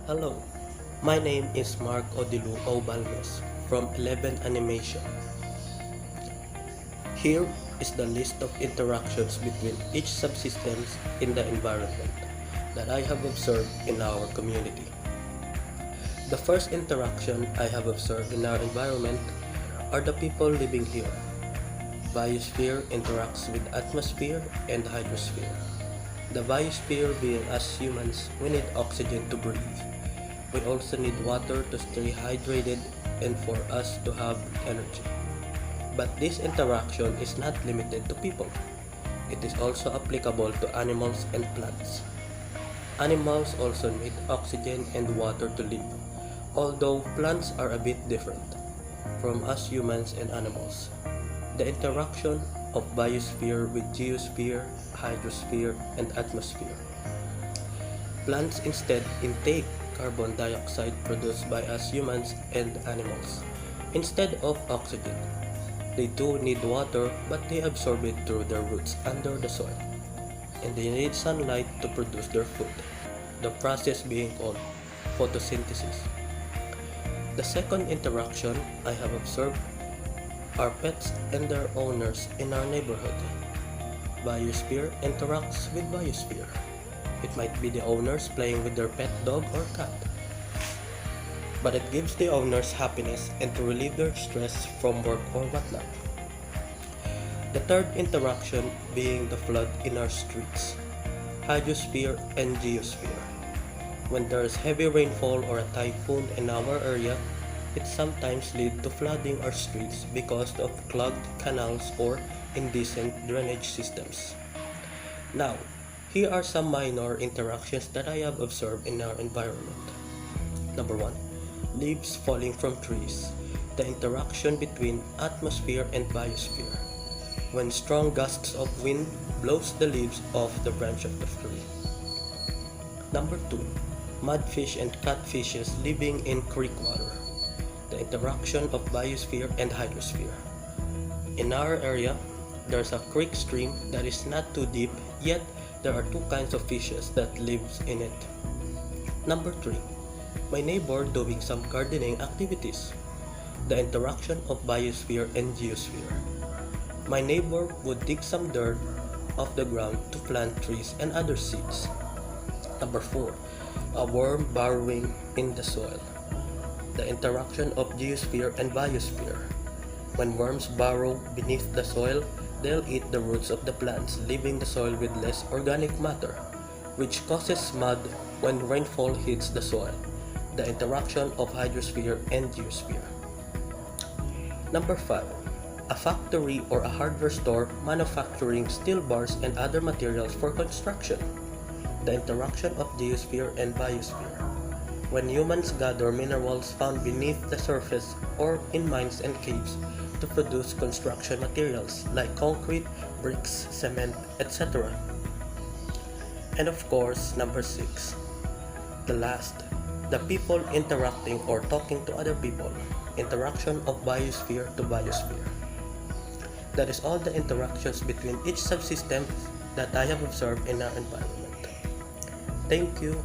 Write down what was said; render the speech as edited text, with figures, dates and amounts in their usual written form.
Hello, my name is Mark Odilu Obalmes from 11 Animation. Here is the list of interactions between each subsystems in the environment that I have observed in our community. The first interaction I have observed in our environment are the people living here. Biosphere interacts with atmosphere and hydrosphere. The biosphere being us humans, we need oxygen to breathe. We also need water to stay hydrated and for us to have energy. But this interaction is not limited to people. It is also applicable to animals and plants. Animals also need oxygen and water to live, although plants are a bit different from us humans and animals. The interaction of biosphere with geosphere, hydrosphere, and atmosphere. Plants instead intake carbon dioxide produced by us humans and animals instead of oxygen. They do need water, but they absorb it through their roots under the soil, and they need sunlight to produce their food, the process being called photosynthesis. The second interaction I have observed are pets and their owners in our neighborhood. Biosphere interacts with biosphere. It might be the owners playing with their pet dog or cat, but it gives the owners happiness and to relieve their stress from work or whatnot. The third interaction being the flood in our streets, hydrosphere and geosphere. When there is heavy rainfall or a typhoon in our area, it sometimes leads to flooding our streets because of clogged canals or indecent drainage systems. Now, here are some minor interactions that I have observed in our environment. Number 1. Leaves falling from trees. The interaction between atmosphere and biosphere. When strong gusts of wind blows the leaves off the branch of the tree. Number 2. Mudfish and catfishes living in creek water. The interaction of biosphere and hydrosphere. In our area, there's a creek stream that is not too deep, yet there are two kinds of fishes that lives in it. Number 3. My neighbor doing some gardening activities. The interaction of biosphere and geosphere. My neighbor would dig some dirt off the ground to plant trees and other seeds. Number 4. A worm burrowing in the soil. The interaction of geosphere and biosphere. When worms burrow beneath the soil, they'll eat the roots of the plants, leaving the soil with less organic matter, which causes mud when rainfall hits the soil. The interaction of hydrosphere and geosphere. Number 5. A factory or a hardware store manufacturing steel bars and other materials for construction. The interaction of geosphere and biosphere. When humans gather minerals found beneath the surface or in mines and caves to produce construction materials like concrete, bricks, cement, etc. And of course, number 6. The last. The people interacting or talking to other people. Interaction of biosphere to biosphere. That is all the interactions between each subsystem that I have observed in our environment. Thank you.